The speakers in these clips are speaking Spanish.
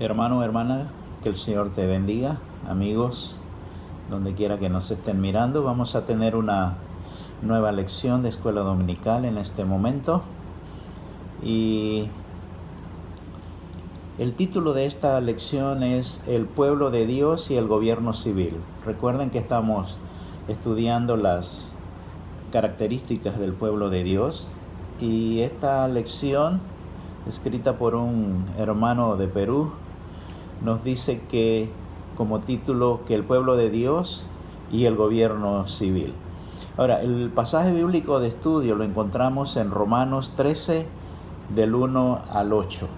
Hermano, hermana, que el Señor te bendiga. Amigos, donde quiera que nos estén mirando, vamos a tener una nueva lección de escuela dominical en este momento. Y el título de esta lección es El pueblo de Dios y el gobierno civil. Recuerden que estamos estudiando las características del pueblo de Dios. Y esta lección, escrita por un hermano de Perú, nos dice que como título que el pueblo de Dios y el gobierno civil. Ahora, el pasaje bíblico de estudio lo encontramos en Romanos 13 del 1 al 8.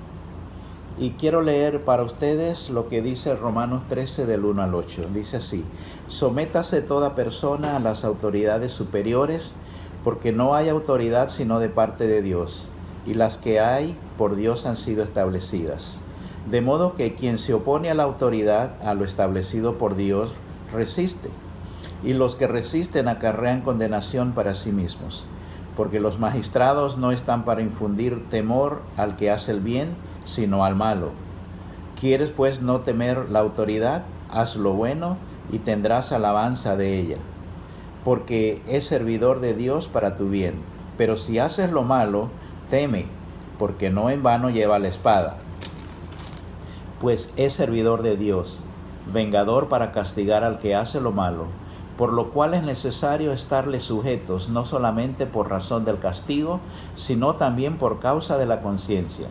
Y quiero leer para ustedes lo que dice Romanos 13 del 1 al 8. Dice así: sométase toda persona a las autoridades superiores, porque no hay autoridad sino de parte de Dios, y las que hay por Dios han sido establecidas. De modo que quien se opone a la autoridad, a lo establecido por Dios, resiste. Y los que resisten acarrean condenación para sí mismos. Porque los magistrados no están para infundir temor al que hace el bien, sino al malo. ¿Quieres pues no temer la autoridad? Haz lo bueno y tendrás alabanza de ella. Porque es servidor de Dios para tu bien. Pero si haces lo malo, teme, porque no en vano lleva la espada. Pues es servidor de Dios, vengador para castigar al que hace lo malo, por lo cual es necesario estarle sujetos, no solamente por razón del castigo, sino también por causa de la conciencia.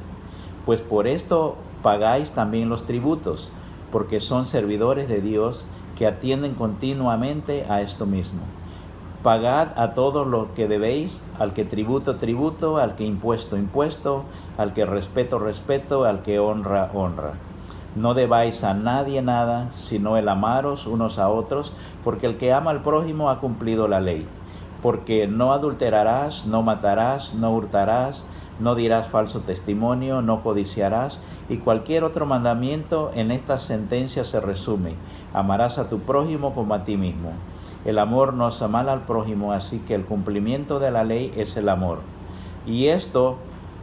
Pues por esto pagáis también los tributos, porque son servidores de Dios que atienden continuamente a esto mismo. Pagad a todos lo que debéis, al que tributo, tributo, al que impuesto, impuesto, al que respeto, respeto, al que honra, honra. No debáis a nadie nada, sino el amaros unos a otros, porque el que ama al prójimo ha cumplido la ley. Porque no adulterarás, no matarás, no hurtarás, no dirás falso testimonio, no codiciarás, y cualquier otro mandamiento en esta sentencia se resume: amarás a tu prójimo como a ti mismo. El amor no hace mal al prójimo, así que el cumplimiento de la ley es el amor. Y esto,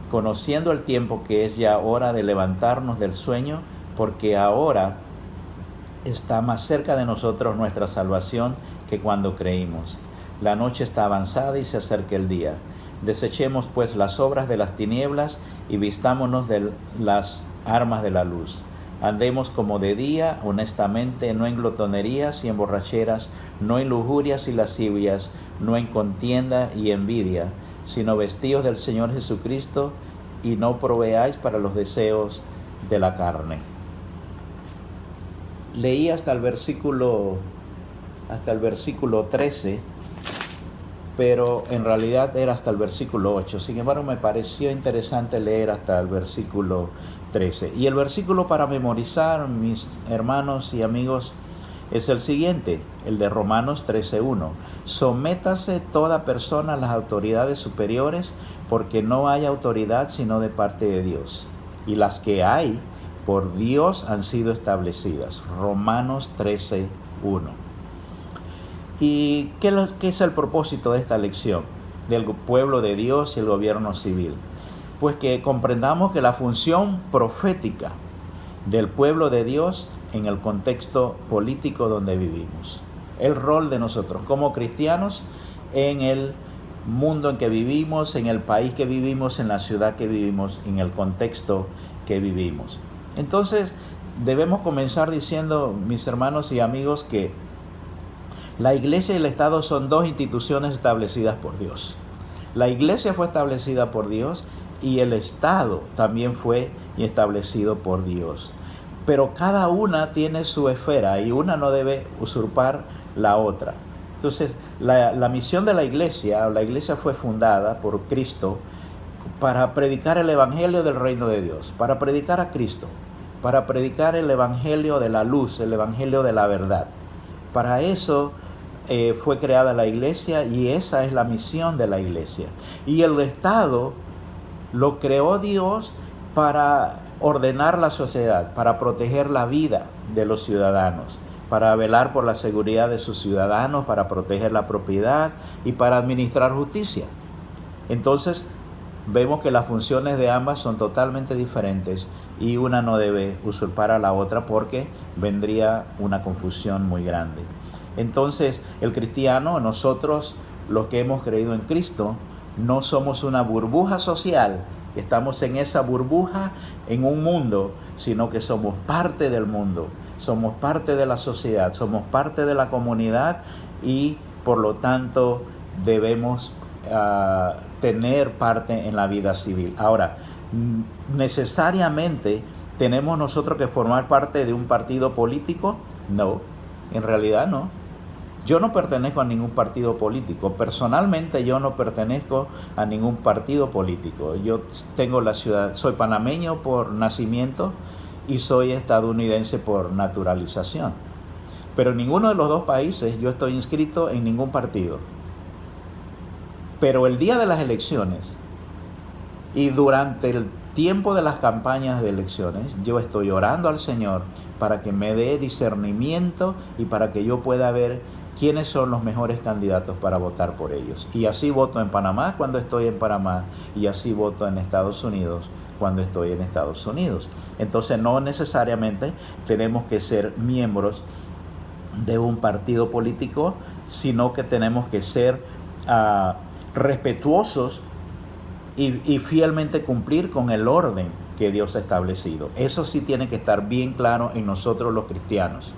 conociendo el tiempo que es ya hora de levantarnos del sueño, porque ahora está más cerca de nosotros nuestra salvación que cuando creímos. La noche está avanzada y se acerca el día. Desechemos pues las obras de las tinieblas y vistámonos de las armas de la luz. Andemos como de día, honestamente, no en glotonerías y en borracheras, no en lujurias y lascivias, no en contienda y envidia, sino vestidos del Señor Jesucristo, y no proveáis para los deseos de la carne. Leí hasta el versículo 13, pero en realidad era hasta el versículo 8. Sin embargo, me pareció interesante leer hasta el versículo 13. Y el versículo para memorizar, mis hermanos y amigos, es el siguiente, el de Romanos 13:1. Sométase toda persona a las autoridades superiores, porque no hay autoridad sino de parte de Dios, y las que hay por Dios han sido establecidas. Romanos 13:1. ¿Y qué es el propósito de esta lección del pueblo de Dios y el gobierno civil? Pues que comprendamos que la función profética del pueblo de Dios en el contexto político donde vivimos, el rol de nosotros como cristianos en el mundo en que vivimos, en el país que vivimos, en la ciudad que vivimos, en el contexto que vivimos. Entonces, debemos comenzar diciendo, mis hermanos y amigos, que la Iglesia y el Estado son dos instituciones establecidas por Dios. La Iglesia fue establecida por Dios y el Estado también fue establecido por Dios. Pero cada una tiene su esfera y una no debe usurpar la otra. Entonces, la misión de la Iglesia fue fundada por Cristo para predicar el Evangelio del reino de Dios, para predicar a Cristo, para predicar el Evangelio de la luz, el Evangelio de la verdad. Para eso fue creada la Iglesia y esa es la misión de la Iglesia. Y el Estado lo creó Dios para ordenar la sociedad, para proteger la vida de los ciudadanos, para velar por la seguridad de sus ciudadanos, para proteger la propiedad y para administrar justicia. Entonces, vemos que las funciones de ambas son totalmente diferentes y una no debe usurpar a la otra porque vendría una confusión muy grande. Entonces, el cristiano, nosotros los que hemos creído en Cristo, no somos una burbuja social, que estamos en esa burbuja en un mundo, sino que somos parte del mundo, somos parte de la sociedad, somos parte de la comunidad y por lo tanto debemos tener parte en la vida civil. Ahora, ¿necesariamente tenemos nosotros que formar parte de un partido político? No, en realidad no. Yo no pertenezco a ningún partido político. Personalmente yo no pertenezco a ningún partido político. Yo tengo la ciudad, soy panameño por nacimiento y soy estadounidense por naturalización. Pero en ninguno de los dos países yo estoy inscrito en ningún partido. Pero el día de las elecciones y durante el tiempo de las campañas de elecciones, yo estoy orando al Señor para que me dé discernimiento y para que yo pueda ver quiénes son los mejores candidatos para votar por ellos. Y así voto en Panamá cuando estoy en Panamá y así voto en Estados Unidos cuando estoy en Estados Unidos. Entonces no necesariamente tenemos que ser miembros de un partido político, sino que tenemos que ser respetuosos y fielmente cumplir con el orden que Dios ha establecido. Eso sí tiene que estar bien claro en nosotros los cristianos,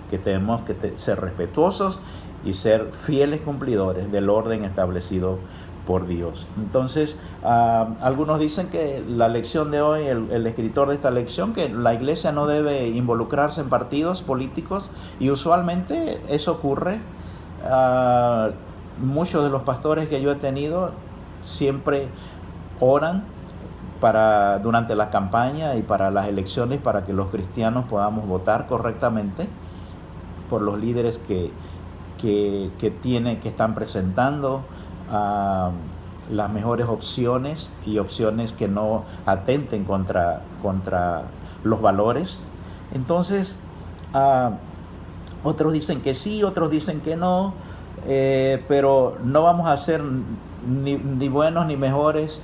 que tenemos que ser respetuosos y ser fieles cumplidores del orden establecido por Dios. Entonces, algunos dicen que la lección de hoy, el escritor de esta lección, que la iglesia no debe involucrarse en partidos políticos, y usualmente eso ocurre. Muchos de los pastores que yo he tenido siempre oran durante la campaña y para las elecciones para que los cristianos podamos votar correctamente por los líderes que están presentando las mejores opciones y opciones que no atenten contra los valores. Entonces, otros dicen que sí, otros dicen que no, pero no vamos a ser ni buenos ni mejores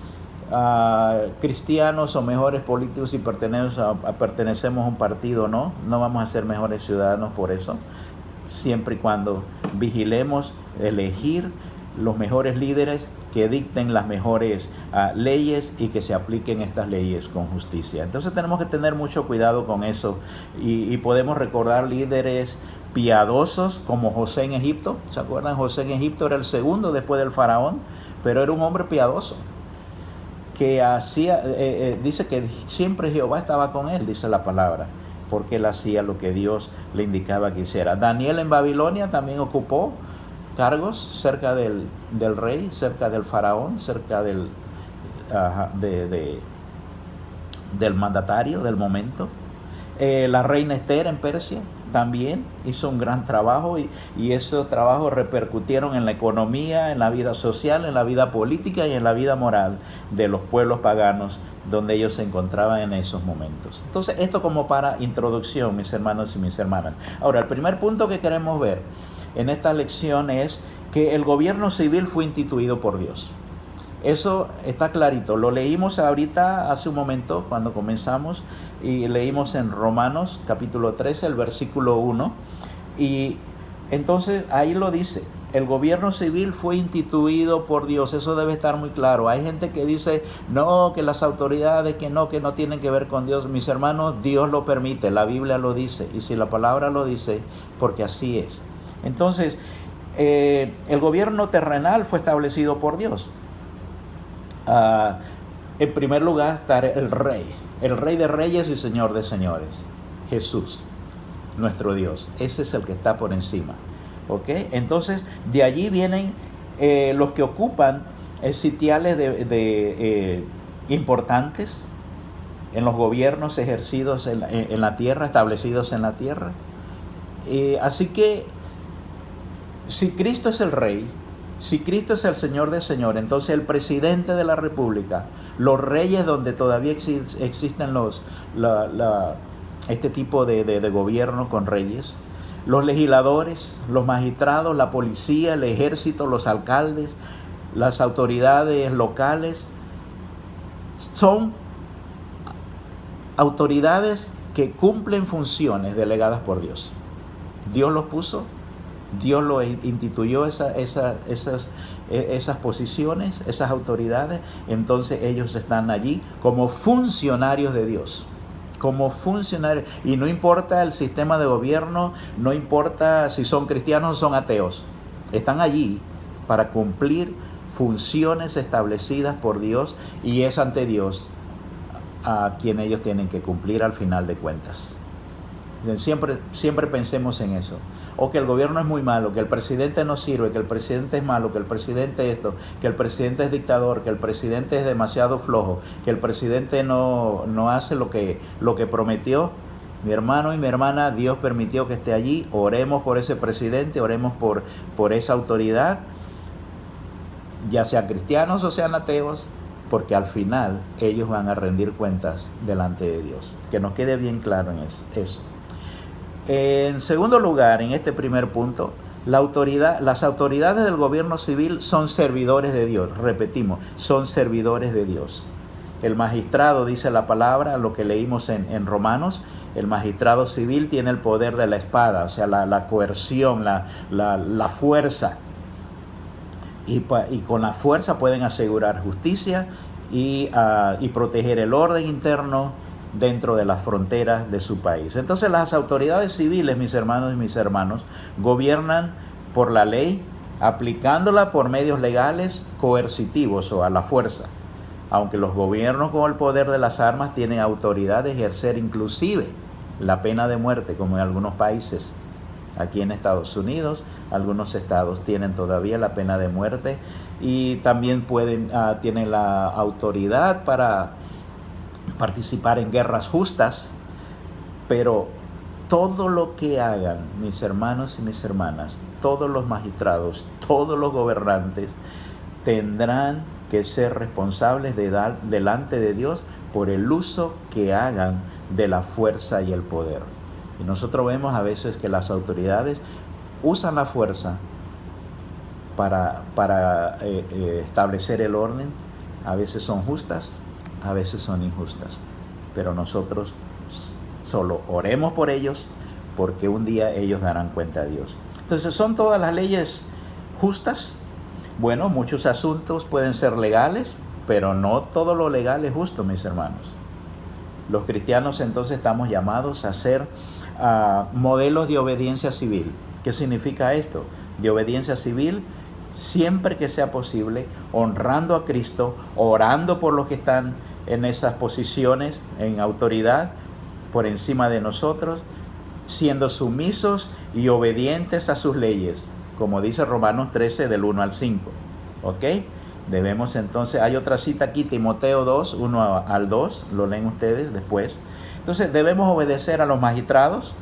cristianos o mejores políticos si pertenecemos a un partido, no vamos a ser mejores ciudadanos por eso, siempre y cuando vigilemos elegir los mejores líderes que dicten las mejores leyes y que se apliquen estas leyes con justicia. Entonces tenemos que tener mucho cuidado con eso y podemos recordar líderes piadosos como José en Egipto. ¿Se acuerdan? José en Egipto era el segundo después del faraón, pero era un hombre piadoso que hacía, dice que siempre Jehová estaba con él, dice la palabra, porque él hacía lo que Dios le indicaba que hiciera. Daniel en Babilonia también ocupó cargos cerca del rey, cerca del faraón, cerca del mandatario del momento. La reina Esther en Persia también hizo un gran trabajo y esos trabajos repercutieron en la economía, en la vida social, en la vida política y en la vida moral de los pueblos paganos donde ellos se encontraban en esos momentos. Entonces, esto como para introducción, mis hermanos y mis hermanas. Ahora, el primer punto que queremos ver en esta lección es que el gobierno civil fue instituido por Dios. Eso está clarito, lo leímos ahorita hace un momento cuando comenzamos y leímos en Romanos capítulo 13, el versículo 1, y entonces ahí lo dice, el gobierno civil fue instituido por Dios, eso debe estar muy claro. Hay gente que dice, no, que las autoridades, que no tienen que ver con Dios. Mis hermanos, Dios lo permite, la Biblia lo dice, y si la palabra lo dice, porque así es. Entonces, el gobierno terrenal fue establecido por Dios. En primer lugar está el rey de reyes y señor de señores, Jesús, nuestro Dios. Ese es el que está por encima, ¿ok? Entonces, de allí vienen los que ocupan sitiales importantes en los gobiernos ejercidos en la tierra, establecidos en la tierra. Así que, si Cristo es el rey, si Cristo es el Señor de señores, entonces el presidente de la República, los reyes donde todavía existen este tipo de gobierno con reyes, los legisladores, los magistrados, la policía, el ejército, los alcaldes, las autoridades locales, son autoridades que cumplen funciones delegadas por Dios. Dios los puso, Dios lo instituyó esas posiciones, esas autoridades, entonces ellos están allí como funcionarios de Dios. Como funcionarios, y no importa el sistema de gobierno, no importa si son cristianos o son ateos, están allí para cumplir funciones establecidas por Dios, y es ante Dios a quien ellos tienen que cumplir al final de cuentas. Siempre pensemos en eso. O que el gobierno es muy malo, que el presidente no sirve, que el presidente es malo, que el presidente esto, que el presidente es dictador, que el presidente es demasiado flojo, que el presidente no hace lo que prometió. Mi hermano y mi hermana, Dios permitió que esté allí. Oremos por ese presidente, oremos por esa autoridad, ya sean cristianos o sean ateos, porque al final ellos van a rendir cuentas delante de Dios. Que nos quede bien claro en eso. En segundo lugar, en este primer punto, las autoridades del gobierno civil son servidores de Dios. Repetimos, son servidores de Dios. El magistrado, dice la palabra, lo que leímos en Romanos, el magistrado civil tiene el poder de la espada, o sea, la coerción, la fuerza. Y con la fuerza pueden asegurar justicia y proteger el orden interno dentro de las fronteras de su país. Entonces las autoridades civiles, mis hermanos y mis hermanos, gobiernan por la ley, aplicándola por medios legales coercitivos o a la fuerza. Aunque los gobiernos con el poder de las armas tienen autoridad de ejercer inclusive la pena de muerte, como en algunos países. Aquí en Estados Unidos, algunos estados tienen todavía la pena de muerte y también tienen la autoridad para participar en guerras justas, pero todo lo que hagan mis hermanos y mis hermanas, todos los magistrados, todos los gobernantes, tendrán que ser responsables delante de Dios por el uso que hagan de la fuerza y el poder. Y nosotros vemos a veces que las autoridades usan la fuerza para establecer el orden. A veces son justas, a veces son injustas, pero nosotros solo oremos por ellos, porque un día ellos darán cuenta a Dios. Entonces, ¿son todas las leyes justas? Bueno, muchos asuntos pueden ser legales, pero no todo lo legal es justo, mis hermanos. Los cristianos entonces estamos llamados a ser modelos de obediencia civil. ¿Qué significa esto? De obediencia civil, siempre que sea posible, honrando a Cristo, orando por los que están en esas posiciones, en autoridad, por encima de nosotros, siendo sumisos y obedientes a sus leyes, como dice Romanos 13 del 1 al 5. ¿Ok? Debemos entonces, hay otra cita aquí, Timoteo 2, 1 al 2, lo leen ustedes después. Entonces debemos obedecer a los magistrados,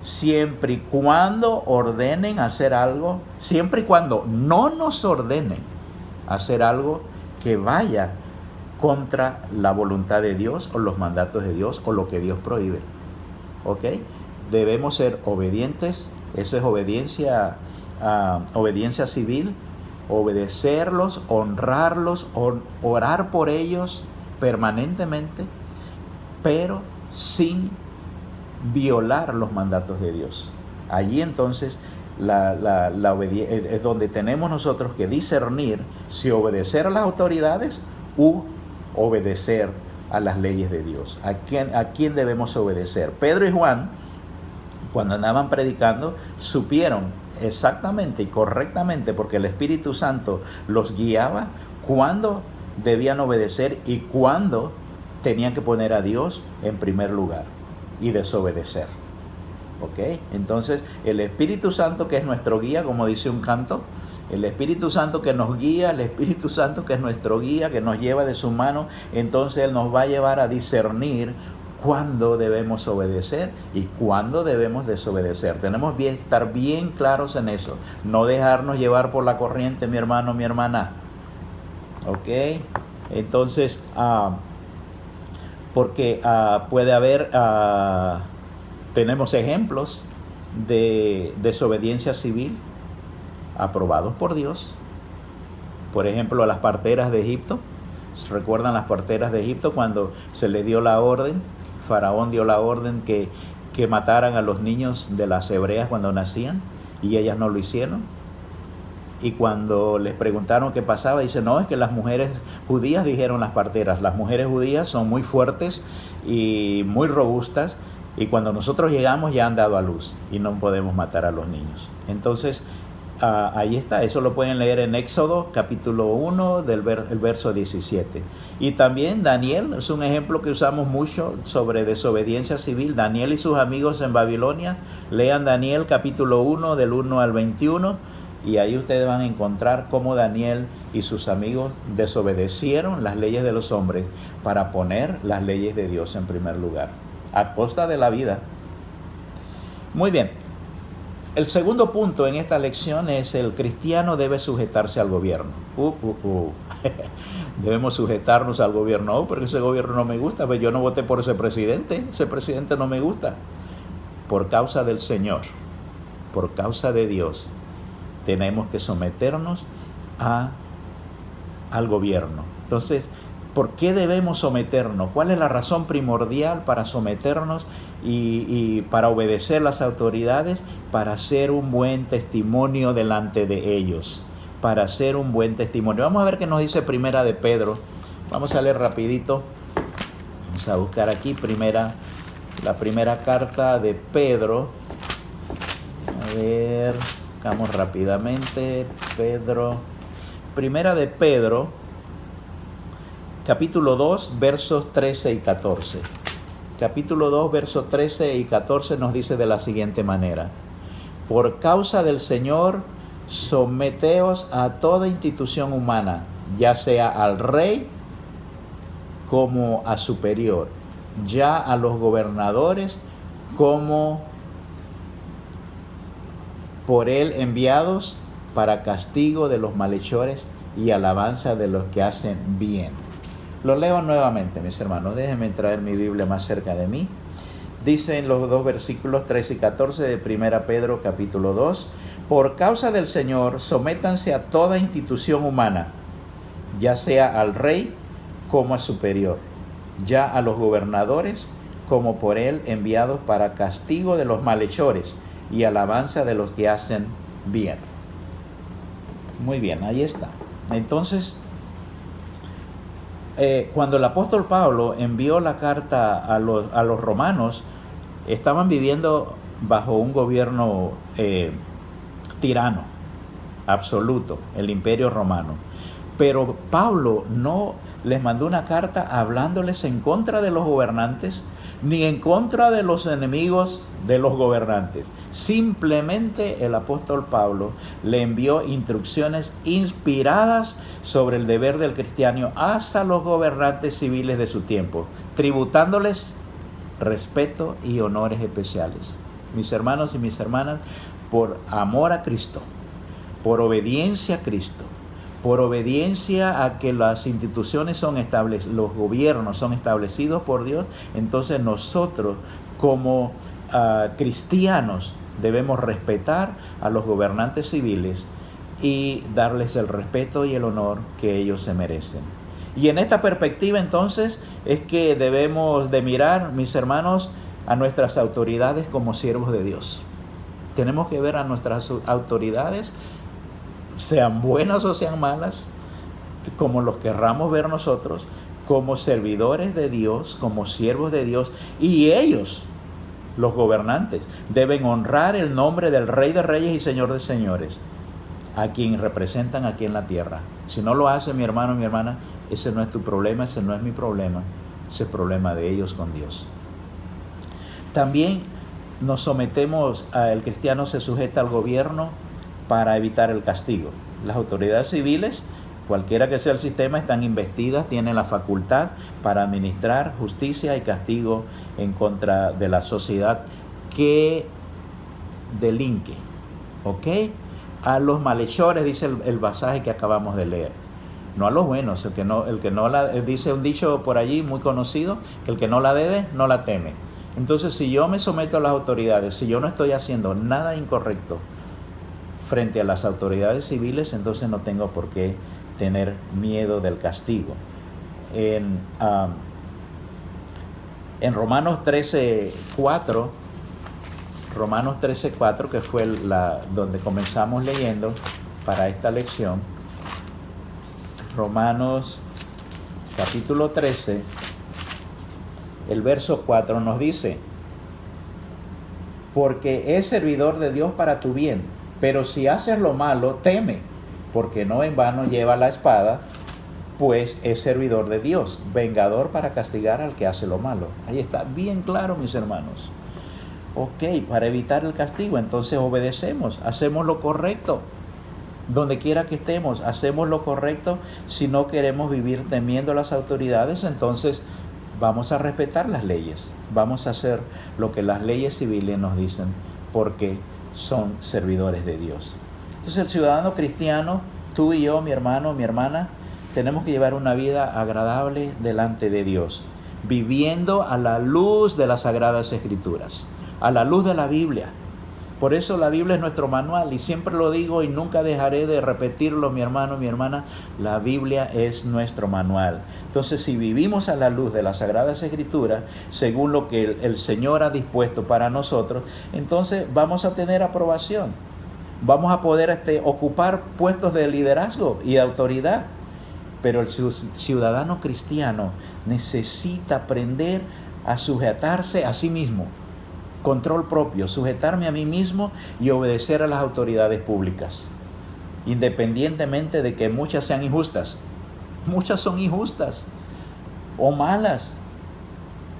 siempre y cuando ordenen hacer algo, siempre y cuando no nos ordenen hacer algo que vaya contra la voluntad de Dios o los mandatos de Dios o lo que Dios prohíbe. ¿Ok? Debemos ser obedientes, eso es obediencia civil, obedecerlos, honrarlos, orar por ellos permanentemente, pero sin violar los mandatos de Dios. Allí entonces es donde tenemos nosotros que discernir si obedecer a las autoridades u obedecer a las leyes de Dios. ¿A quién debemos obedecer? Pedro y Juan, cuando andaban predicando, supieron exactamente y correctamente, porque el Espíritu Santo los guiaba, cuándo debían obedecer y cuándo tenían que poner a Dios en primer lugar y desobedecer. ¿Ok? Entonces, el Espíritu Santo, que es nuestro guía, como dice un canto, el Espíritu Santo que nos guía, el Espíritu Santo que es nuestro guía, que nos lleva de su mano, entonces Él nos va a llevar a discernir cuándo debemos obedecer y cuándo debemos desobedecer. Tenemos que estar bien claros en eso, no dejarnos llevar por la corriente, mi hermano, mi hermana. ¿Ok? Entonces, porque puede haber, tenemos ejemplos de desobediencia civil aprobados por Dios. Por ejemplo, las parteras de Egipto. ¿Recuerdan las parteras de Egipto cuando se les dio la orden? Faraón dio la orden que mataran a los niños de las hebreas cuando nacían, y ellas no lo hicieron. Y cuando les preguntaron qué pasaba, dice, no, es que las mujeres judías, dijeron las parteras, las mujeres judías son muy fuertes y muy robustas, y cuando nosotros llegamos ya han dado a luz y no podemos matar a los niños. Entonces, ahí está, eso lo pueden leer en Éxodo capítulo 1 el verso 17. Y también Daniel es un ejemplo que usamos mucho sobre desobediencia civil. Daniel y sus amigos en Babilonia, lean Daniel capítulo 1 del 1 al 21, y ahí ustedes van a encontrar cómo Daniel y sus amigos desobedecieron las leyes de los hombres para poner las leyes de Dios en primer lugar, a costa de la vida. Muy bien. El segundo punto en esta lección es: el cristiano debe sujetarse al gobierno. Debemos sujetarnos al gobierno. Porque ese gobierno no me gusta, pero yo no voté por ese presidente no me gusta. Por causa del Señor, por causa de Dios, tenemos que someternos al gobierno. Entonces, ¿por qué debemos someternos? ¿Cuál es la razón primordial para someternos y para obedecer las autoridades? Para hacer un buen testimonio delante de ellos. Para hacer un buen testimonio. Vamos a ver qué nos dice Primera de Pedro. Vamos a leer rapidito. Vamos a buscar aquí la primera carta de Pedro. A ver, vamos rápidamente. Primera de Pedro, capítulo 2, versos 13 y 14. Capítulo 2, versos 13 y 14 nos dice de la siguiente manera: por causa del Señor, someteos a toda institución humana, ya sea al rey como a superior, ya a los gobernadores como por él enviados para castigo de los malhechores y alabanza de los que hacen bien. Lo leo nuevamente, mis hermanos. Déjenme traer mi Biblia más cerca de mí. Dicen los dos versículos 13 y 14 de 1 Pedro capítulo 2. Por causa del Señor, sométanse a toda institución humana, ya sea al rey como a superior, ya a los gobernadores como por él enviados para castigo de los malhechores y alabanza de los que hacen bien. Muy bien, ahí está. Entonces, cuando el apóstol Pablo envió la carta a los romanos, estaban viviendo bajo un gobierno tirano, absoluto, el imperio romano. Pero Pablo no les mandó una carta hablándoles en contra de los gobernantes, ni en contra de los enemigos de los gobernantes. Simplemente el apóstol Pablo le envió instrucciones inspiradas sobre el deber del cristiano hasta los gobernantes civiles de su tiempo, tributándoles respeto y honores especiales. Mis hermanos y mis hermanas, por amor a Cristo, por obediencia a Cristo, por obediencia a que las instituciones son establecidas, los gobiernos son establecidos por Dios, entonces nosotros como cristianos debemos respetar a los gobernantes civiles y darles el respeto y el honor que ellos se merecen. Y en esta perspectiva entonces es que debemos de mirar, mis hermanos, a nuestras autoridades como siervos de Dios. Tenemos que ver a nuestras autoridades, sean buenas o sean malas, como los querramos ver nosotros, como servidores de Dios, como siervos de Dios, y ellos, los gobernantes, deben honrar el nombre del Rey de Reyes y Señor de Señores, a quien representan aquí en la tierra. Si no lo hace, mi hermano, mi hermana, ese no es tu problema, ese no es mi problema, ese es el problema de ellos con Dios. También nos sometemos, el cristiano se sujeta al gobierno para evitar el castigo. Las autoridades civiles, cualquiera que sea el sistema, están investidas, tienen la facultad para administrar justicia y castigo en contra de la sociedad que delinque. ¿Ok? A los malhechores, dice el pasaje que acabamos de leer. No a los buenos. Dice un dicho por allí muy conocido, que el que no la debe, no la teme. Entonces, si yo me someto a las autoridades, si yo no estoy haciendo nada incorrecto frente a las autoridades civiles, entonces no tengo por qué tener miedo del castigo. En Romanos 13:4, que fue donde comenzamos leyendo para esta lección, Romanos capítulo 13, el verso 4 nos dice: porque es servidor de Dios para tu bien, pero si haces lo malo, teme, porque no en vano lleva la espada, pues es servidor de Dios, vengador para castigar al que hace lo malo. Ahí está, bien claro, mis hermanos. Ok, para evitar el castigo, entonces obedecemos, hacemos lo correcto. Donde quiera que estemos, hacemos lo correcto. Si no queremos vivir temiendo a las autoridades, entonces vamos a respetar las leyes. Vamos a hacer lo que las leyes civiles nos dicen, porque son servidores de Dios. Entonces el ciudadano cristiano, tú y yo, mi hermano, mi hermana, tenemos que llevar una vida agradable delante de Dios, viviendo a la luz de las Sagradas Escrituras, a la luz de la Biblia. Por eso la Biblia es nuestro manual, y siempre lo digo y nunca dejaré de repetirlo, mi hermano, mi hermana, la Biblia es nuestro manual. Entonces, si vivimos a la luz de las Sagradas Escrituras, según lo que el Señor ha dispuesto para nosotros, entonces vamos a tener aprobación. Vamos a poder ocupar puestos de liderazgo y de autoridad. Pero el ciudadano cristiano necesita aprender a sujetarse a sí mismo. Control propio, sujetarme a mí mismo y obedecer a las autoridades públicas, independientemente de que muchas sean injustas. Muchas son injustas o malas,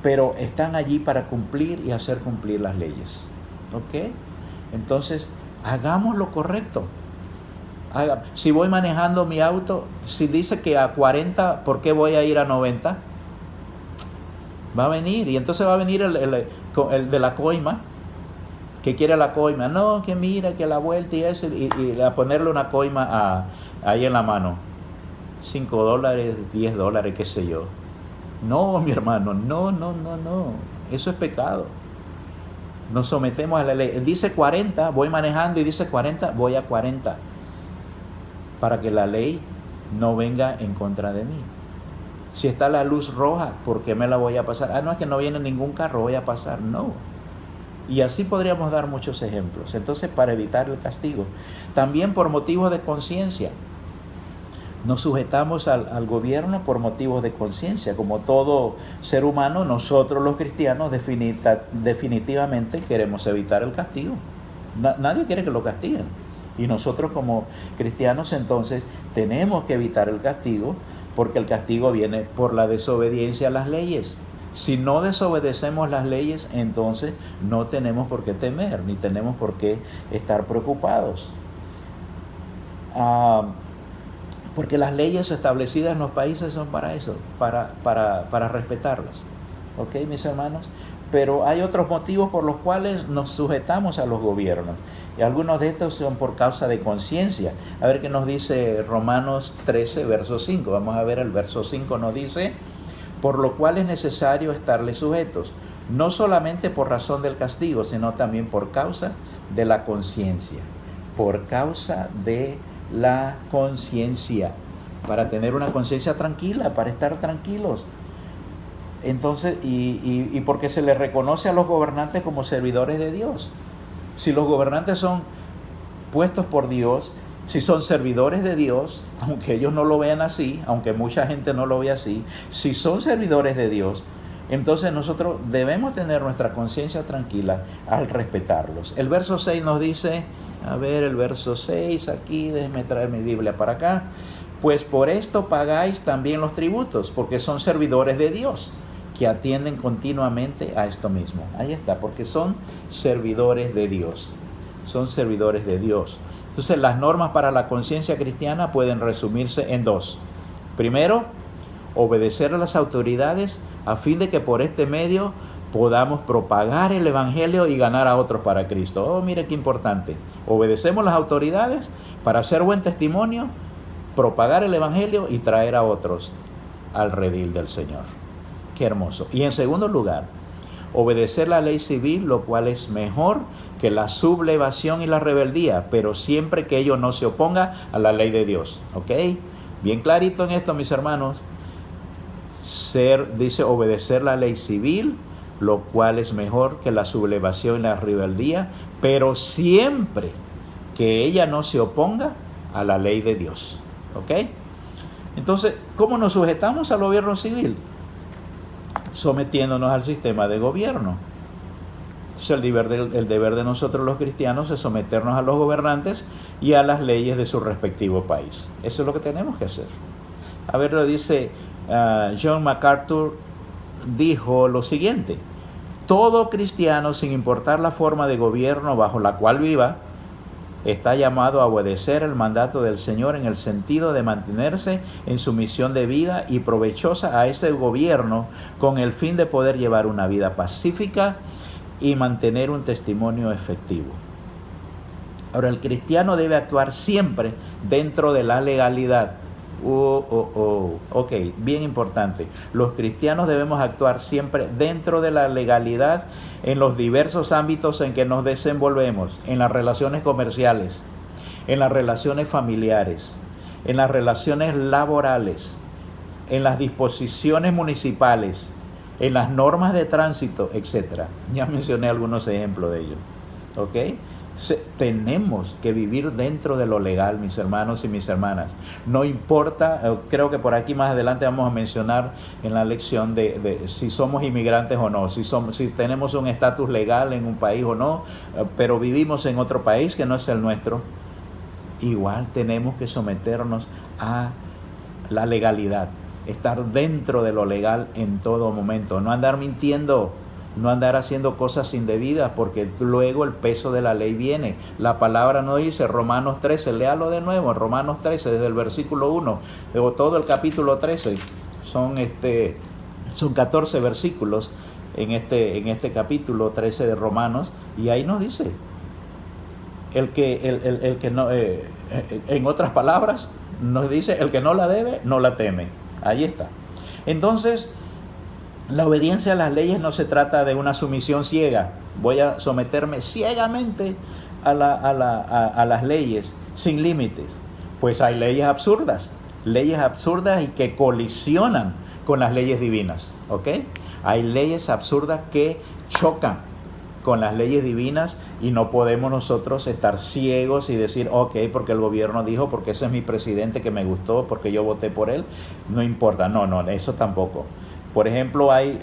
pero están allí para cumplir y hacer cumplir las leyes. ¿Ok? Entonces, hagamos lo correcto. Si voy manejando mi auto, si dice que a 40, ¿por qué voy a ir a 90? Va a venir, y entonces va a venir el de la coima, que quiere la coima. No, que mira, que la vuelta y eso, y a ponerle una coima ahí en la mano. $5, $10, qué sé yo. No, mi hermano, no. Eso es pecado. Nos sometemos a la ley. Dice 40, voy manejando y dice 40, voy a 40. Para que la ley no venga en contra de mí. Si está la luz roja, ¿por qué me la voy a pasar? No es que no viene ningún carro, voy a pasar. No. Y así podríamos dar muchos ejemplos. Entonces, para evitar el castigo. También por motivos de conciencia. Nos sujetamos al gobierno por motivos de conciencia. Como todo ser humano, nosotros los cristianos definitivamente queremos evitar el castigo. Nadie quiere que lo castiguen. Y nosotros como cristianos entonces tenemos que evitar el castigo, porque el castigo viene por la desobediencia a las leyes. Si no desobedecemos las leyes, entonces no tenemos por qué temer, ni tenemos por qué estar preocupados. Porque las leyes establecidas en los países son para eso, para respetarlas. ¿Ok, mis hermanos? Pero hay otros motivos por los cuales nos sujetamos a los gobiernos. Y algunos de estos son por causa de conciencia. A ver qué nos dice Romanos 13, verso 5. Vamos a ver el verso 5, nos dice: por lo cual es necesario estarle sujetos, no solamente por razón del castigo, sino también por causa de la conciencia. Por causa de la conciencia. Para tener una conciencia tranquila, para estar tranquilos. Entonces, y porque se les reconoce a los gobernantes como servidores de Dios. Si los gobernantes son puestos por Dios, si son servidores de Dios, aunque ellos no lo vean así, aunque mucha gente no lo ve así, si son servidores de Dios, entonces nosotros debemos tener nuestra conciencia tranquila al respetarlos. El verso 6 nos dice, a ver el verso 6 aquí, déjenme traer mi Biblia para acá. Pues por esto pagáis también los tributos, porque son servidores de Dios, que atienden continuamente a esto mismo. Ahí está, porque son servidores de Dios. Son servidores de Dios. Entonces, las normas para la conciencia cristiana pueden resumirse en dos. Primero, obedecer a las autoridades a fin de que por este medio podamos propagar el Evangelio y ganar a otros para Cristo. Oh, mire qué importante. Obedecemos las autoridades para hacer buen testimonio, propagar el Evangelio y traer a otros al redil del Señor. Qué hermoso. Y en segundo lugar, obedecer la ley civil, lo cual es mejor que la sublevación y la rebeldía, pero siempre que ello no se oponga a la ley de Dios. ¿Ok? Bien clarito en esto, mis hermanos. Dice obedecer la ley civil, lo cual es mejor que la sublevación y la rebeldía, pero siempre que ella no se oponga a la ley de Dios. ¿Ok? Entonces, ¿cómo nos sujetamos al gobierno civil? Sometiéndonos al sistema de gobierno. Entonces, el deber de nosotros los cristianos es someternos a los gobernantes y a las leyes de su respectivo país. Eso es lo que tenemos que hacer. A ver, lo dice John MacArthur, dijo lo siguiente: todo cristiano, sin importar la forma de gobierno bajo la cual viva, está llamado a obedecer el mandato del Señor en el sentido de mantenerse en su misión de vida y provechosa a ese gobierno con el fin de poder llevar una vida pacífica y mantener un testimonio efectivo. Ahora, el cristiano debe actuar siempre dentro de la legalidad. Ok, bien importante. Los cristianos debemos actuar siempre dentro de la legalidad en los diversos ámbitos en que nos desenvolvemos, en las relaciones comerciales, en las relaciones familiares, en las relaciones laborales, en las disposiciones municipales, en las normas de tránsito, etc. Ya mencioné algunos ejemplos de ello. ¿Ok? Tenemos que vivir dentro de lo legal, mis hermanos y mis hermanas. No importa, creo que por aquí más adelante vamos a mencionar en la lección de si somos inmigrantes o no, si tenemos un estatus legal en un país o no, pero vivimos en otro país que no es el nuestro. Igual tenemos que someternos a la legalidad, estar dentro de lo legal en todo momento, no andar mintiendo, no andar haciendo cosas indebidas, porque luego el peso de la ley viene. La palabra no dice, Romanos 13, léalo de nuevo, Romanos 13, desde el versículo 1, o todo el capítulo 13, son 14 versículos en este capítulo 13 de Romanos, y ahí nos dice, el que no, en otras palabras, nos dice, el que no la debe, no la teme. Ahí está. Entonces, la obediencia a las leyes no se trata de una sumisión ciega. Voy a someterme ciegamente a las leyes sin límites. Pues hay leyes absurdas y que colisionan con las leyes divinas. ¿Ok? Hay leyes absurdas que chocan con las leyes divinas y no podemos nosotros estar ciegos y decir, ok, porque el gobierno dijo, porque ese es mi presidente que me gustó, porque yo voté por él, no importa. No, eso tampoco. Por ejemplo, hay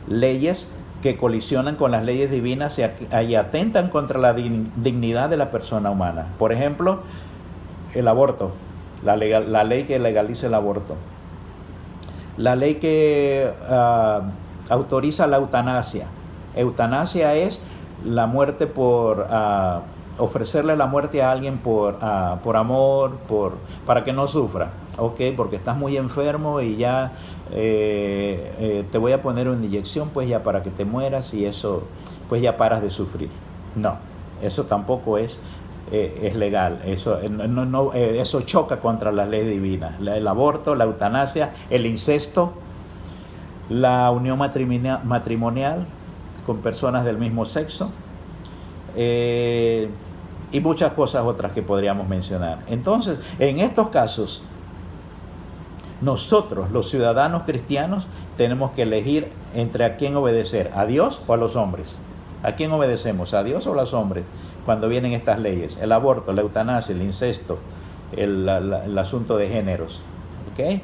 leyes que colisionan con las leyes divinas y atentan contra la dignidad de la persona humana. Por ejemplo, el aborto, la ley que legaliza el aborto. La ley que autoriza la eutanasia. Eutanasia es la muerte por ofrecerle la muerte a alguien por amor, para que no sufra. Ok, porque estás muy enfermo y ya te voy a poner una inyección, pues ya para que te mueras y eso, pues ya paras de sufrir. No, eso tampoco es legal. Eso choca contra la ley divina. El aborto, la eutanasia, el incesto, la unión matrimonial con personas del mismo sexo, y muchas cosas otras que podríamos mencionar. Entonces, en estos casos, nosotros, los ciudadanos cristianos, tenemos que elegir entre a quién obedecer, a Dios o a los hombres. ¿A quién obedecemos? ¿A Dios o a los hombres? Cuando vienen estas leyes, el aborto, la eutanasia, el incesto, el asunto de géneros. ¿Ok?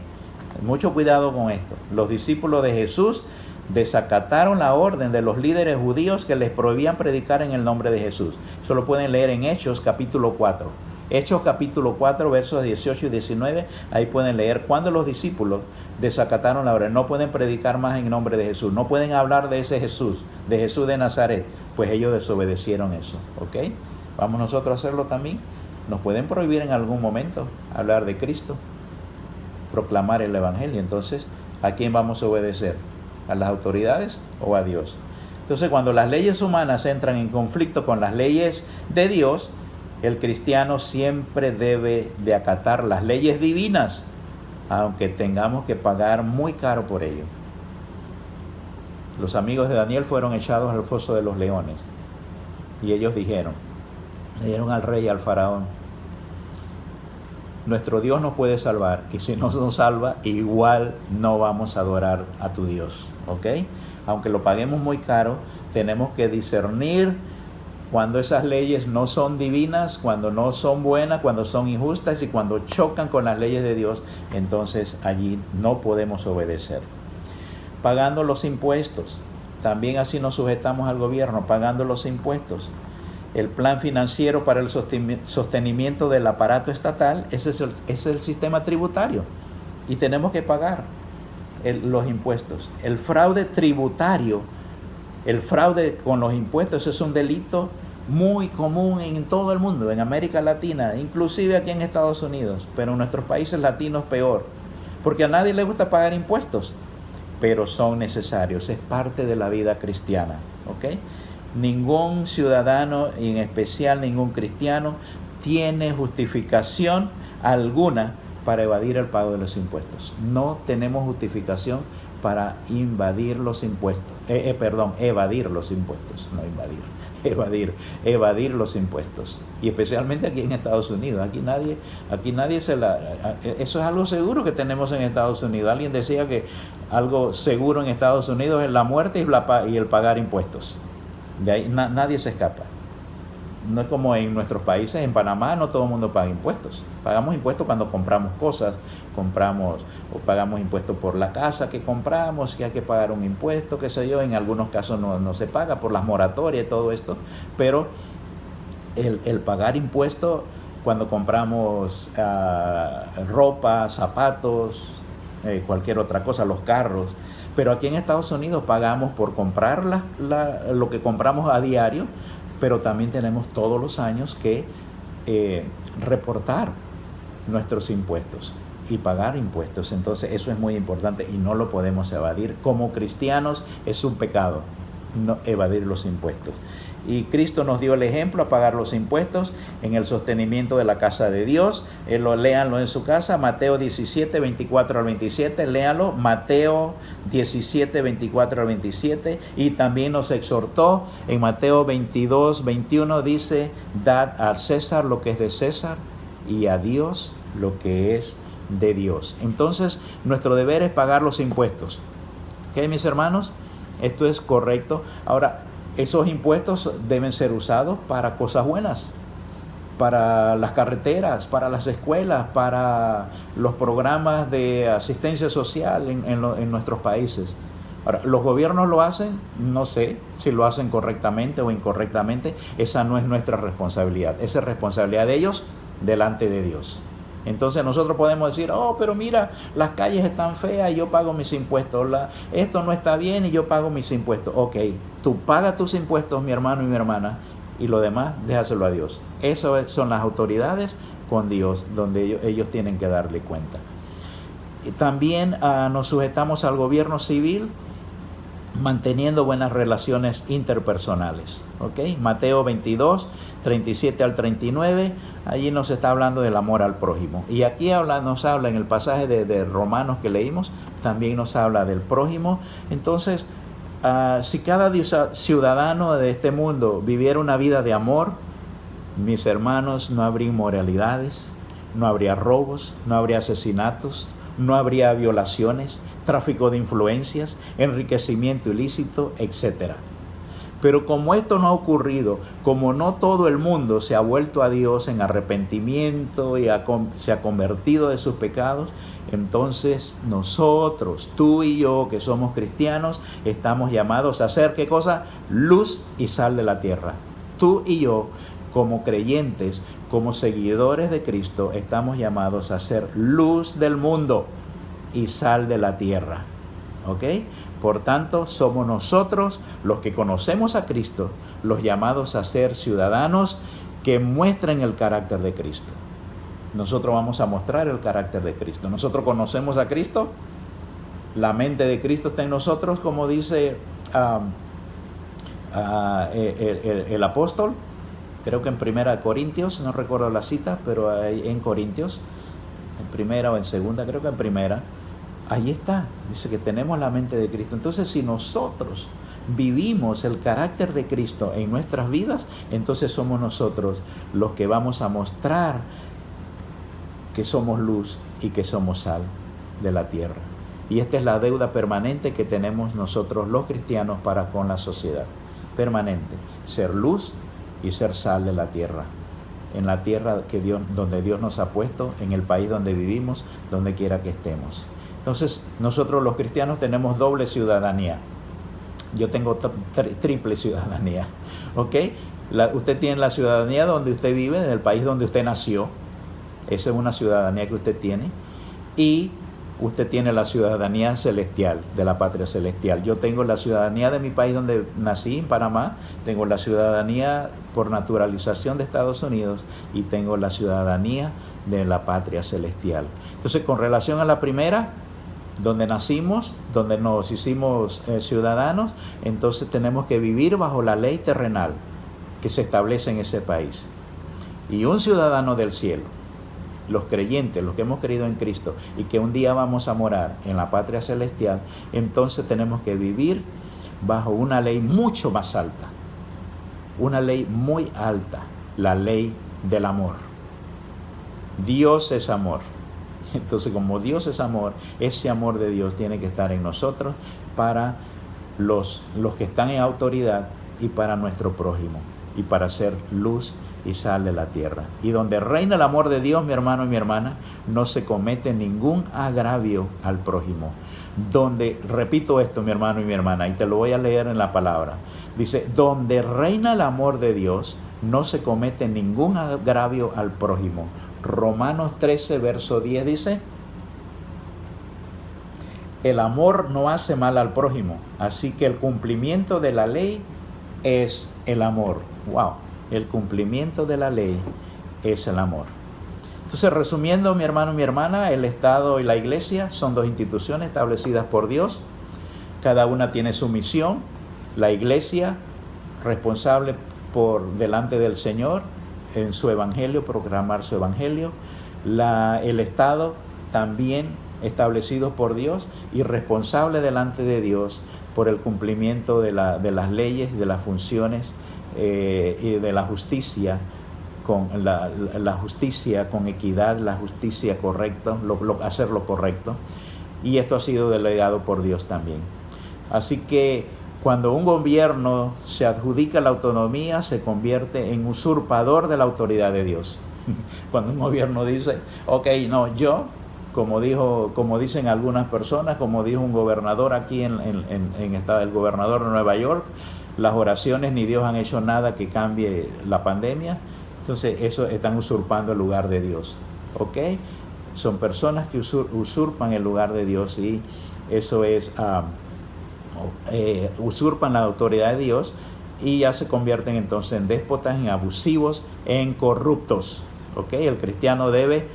Mucho cuidado con esto. Los discípulos de Jesús desacataron la orden de los líderes judíos que les prohibían predicar en el nombre de Jesús. Eso lo pueden leer en Hechos capítulo 4. Hechos capítulo 4, versos 18 y 19, ahí pueden leer cuando los discípulos desacataron la orden. No pueden predicar más en nombre de Jesús, no pueden hablar de ese Jesús, de Jesús de Nazaret, pues ellos desobedecieron eso. ¿Ok? ¿Vamos nosotros a hacerlo también? Nos pueden prohibir en algún momento hablar de Cristo, proclamar el Evangelio. Entonces, ¿a quién vamos a obedecer? ¿A las autoridades o a Dios? Entonces, cuando las leyes humanas entran en conflicto con las leyes de Dios, el cristiano siempre debe de acatar las leyes divinas, aunque tengamos que pagar muy caro por ello. Los amigos de Daniel fueron echados al foso de los leones y ellos le dijeron al rey y al faraón, nuestro Dios nos puede salvar, y si no nos salva, igual no vamos a adorar a tu Dios. ¿Ok? aunque lo paguemos muy caro, tenemos que discernir cuando esas leyes no son divinas, cuando no son buenas, cuando son injustas y cuando chocan con las leyes de Dios, entonces allí no podemos obedecer. Pagando los impuestos, también así nos sujetamos al gobierno, pagando los impuestos. El plan financiero para el sostenimiento del aparato estatal, ese es el sistema tributario y tenemos que pagar los impuestos. El fraude tributario, el fraude con los impuestos es un delito muy común en todo el mundo, en América Latina, inclusive aquí en Estados Unidos, pero en nuestros países latinos peor, porque a nadie le gusta pagar impuestos, pero son necesarios, es parte de la vida cristiana, ¿ok? Ningún ciudadano, y en especial ningún cristiano, tiene justificación alguna para evadir el pago de los impuestos. No tenemos justificación para evadir los impuestos, evadir los impuestos, no invadir, evadir los impuestos. Y especialmente aquí en Estados Unidos, aquí nadie eso es algo seguro que tenemos en Estados Unidos. Alguien decía que algo seguro en Estados Unidos es la muerte y el pagar impuestos. De ahí nadie se escapa. No es como en nuestros países, en Panamá no todo el mundo paga impuestos. Pagamos impuestos cuando compramos cosas, o pagamos impuestos por la casa que compramos, que hay que pagar un impuesto, qué sé yo. En algunos casos no se paga por las moratorias y todo esto, pero el pagar impuestos cuando compramos ropa, zapatos, cualquier otra cosa, los carros. Pero aquí en Estados Unidos pagamos por comprar lo que compramos a diario, pero también tenemos todos los años que reportar nuestros impuestos y pagar impuestos. Entonces eso es muy importante y no lo podemos evadir. Como cristianos es un pecado no evadir los impuestos. Y Cristo nos dio el ejemplo a pagar los impuestos en el sostenimiento de la casa de Dios. Léanlo en su casa, Mateo 17, 24 al 27. Léanlo, Mateo 17, 24 al 27. Y también nos exhortó en Mateo 22, 21, dice, dad al César lo que es de César y a Dios lo que es de Dios. Entonces, nuestro deber es pagar los impuestos. ¿Ok, mis hermanos? Esto es correcto. Ahora, esos impuestos deben ser usados para cosas buenas, para las carreteras, para las escuelas, para los programas de asistencia social en nuestros países. Ahora, ¿los gobiernos lo hacen? No sé si lo hacen correctamente o incorrectamente. Esa no es nuestra responsabilidad. Esa es responsabilidad de ellos delante de Dios. Entonces nosotros podemos decir, pero mira, las calles están feas y yo pago mis impuestos, esto no está bien y yo pago mis impuestos. Ok, tú pagas tus impuestos, mi hermano y mi hermana, y lo demás déjaselo a Dios. Esas son las autoridades con Dios, donde ellos tienen que darle cuenta. Y también nos sujetamos al gobierno civil, manteniendo buenas relaciones interpersonales. ¿Okay? Mateo 22, 37 al 39, allí nos está hablando del amor al prójimo. Y aquí nos habla en el pasaje de Romanos que leímos, también nos habla del prójimo. Entonces, si cada ciudadano de este mundo viviera una vida de amor, mis hermanos, no habría inmoralidades, no habría robos, no habría asesinatos, no habría violaciones, tráfico de influencias, enriquecimiento ilícito, etc. Pero como esto no ha ocurrido, como no todo el mundo se ha vuelto a Dios en arrepentimiento y se ha convertido de sus pecados, entonces nosotros, tú y yo, que somos cristianos, estamos llamados a ser, ¿qué cosa? Luz y sal de la tierra. Tú y yo, como creyentes, como seguidores de Cristo, estamos llamados a ser luz del mundo y sal de la tierra. ¿Ok? Por tanto, somos nosotros los que conocemos a Cristo, los llamados a ser ciudadanos que muestren el carácter de Cristo. Nosotros vamos a mostrar el carácter de Cristo. Nosotros conocemos a Cristo, la mente de Cristo está en nosotros, como dice el apóstol, creo que en 1 Corintios, no recuerdo la cita, pero en Corintios, en primera o en segunda, creo que en primera, ahí está, dice que tenemos la mente de Cristo. Entonces, si nosotros vivimos el carácter de Cristo en nuestras vidas, entonces somos nosotros los que vamos a mostrar que somos luz y que somos sal de la tierra. Y esta es la deuda permanente que tenemos nosotros los cristianos para con la sociedad. Permanente. Ser luz y ser sal de la tierra. En la tierra donde Dios nos ha puesto, en el país donde vivimos, donde quiera que estemos. Entonces, nosotros los cristianos tenemos doble ciudadanía. Yo tengo triple ciudadanía, ¿ok? Usted tiene la ciudadanía donde usted vive, en el país donde usted nació. Esa es una ciudadanía que usted tiene. Y usted tiene la ciudadanía celestial, de la patria celestial. Yo tengo la ciudadanía de mi país donde nací, en Panamá. Tengo la ciudadanía por naturalización de Estados Unidos y tengo la ciudadanía de la patria celestial. Entonces, con relación a la primera, donde nacimos, donde nos hicimos ciudadanos, entonces tenemos que vivir bajo la ley terrenal que se establece en ese país. Y un ciudadano del cielo, los creyentes, los que hemos creído en Cristo y que un día vamos a morar en la patria celestial, entonces tenemos que vivir bajo una ley mucho más alta, una ley muy alta, la ley del amor. Dios es amor. Entonces, como Dios es amor, ese amor de Dios tiene que estar en nosotros para los que están en autoridad y para nuestro prójimo, y para ser luz y sal de la tierra. Y donde reina el amor de Dios, mi hermano y mi hermana, no se comete ningún agravio al prójimo. Donde, repito esto, mi hermano y mi hermana, y te lo voy a leer en la palabra. Dice, donde reina el amor de Dios, no se comete ningún agravio al prójimo. Romanos 13, verso 10 dice, el amor no hace mal al prójimo, así que el cumplimiento de la ley es el amor. Wow, el cumplimiento de la ley es el amor. Entonces, resumiendo, mi hermano y mi hermana, el Estado y la Iglesia son dos instituciones establecidas por Dios. Cada una tiene su misión. La Iglesia, responsable por delante del Señor en su evangelio, proclamar su evangelio. El Estado también establecido por Dios y responsable delante de Dios por el cumplimiento de las leyes y de las funciones y de la justicia, con la justicia con equidad, la justicia correcta, hacer lo correcto. Y esto ha sido delegado por Dios también. Así que cuando un gobierno se adjudica la autonomía, se convierte en usurpador de la autoridad de Dios. Cuando un gobierno dice, ok, no, yo, como dicen algunas personas, como dijo un gobernador aquí el gobernador de Nueva York, las oraciones ni Dios han hecho nada que cambie la pandemia. Entonces, eso están usurpando el lugar de Dios. ¿Ok? Son personas que usurpan el lugar de Dios y eso es... usurpan la autoridad de Dios y ya se convierten entonces en déspotas, en abusivos, en corruptos. ¿Ok? El cristiano debe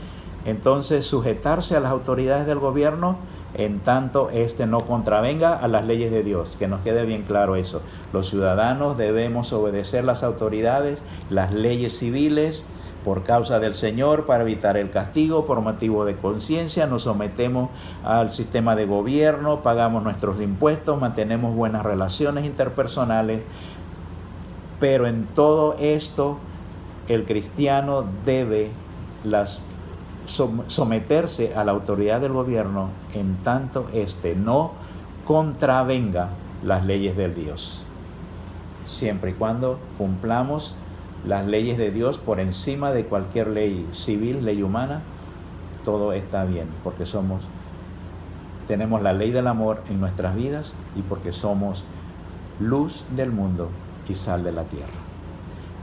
entonces sujetarse a las autoridades del gobierno en tanto no contravenga a las leyes de Dios. Que nos quede bien claro eso. Los ciudadanos debemos obedecer las autoridades, las leyes civiles, por causa del Señor, para evitar el castigo, por motivo de conciencia, nos sometemos al sistema de gobierno, pagamos nuestros impuestos, mantenemos buenas relaciones interpersonales, pero en todo esto el cristiano debe someterse a la autoridad del gobierno en tanto no contravenga las leyes del Dios, siempre y cuando cumplamos las leyes de Dios por encima de cualquier ley civil, ley humana. Todo está bien porque tenemos la ley del amor en nuestras vidas y porque somos luz del mundo y sal de la tierra.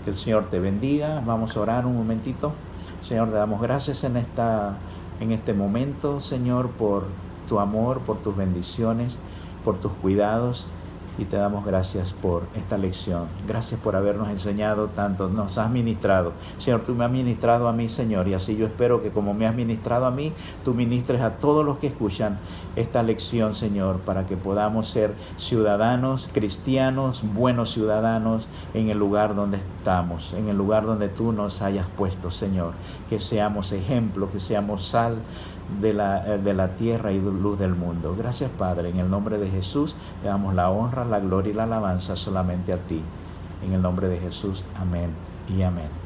Que el Señor te bendiga. Vamos a orar un momentito. Señor, te damos gracias en este momento, Señor, por tu amor, por tus bendiciones, por tus cuidados. Y te damos gracias por esta lección. Gracias por habernos enseñado tanto, nos has ministrado. Señor, tú me has ministrado a mí, Señor, y así yo espero que como me has ministrado a mí, tú ministres a todos los que escuchan esta lección, Señor, para que podamos ser ciudadanos, cristianos, buenos ciudadanos en el lugar donde estamos, en el lugar donde tú nos hayas puesto, Señor. Que seamos ejemplo, que seamos sal de la tierra y luz del mundo. Gracias, Padre, en el nombre de Jesús te damos la honra, la gloria y la alabanza solamente a ti. En el nombre de Jesús, amén y amén.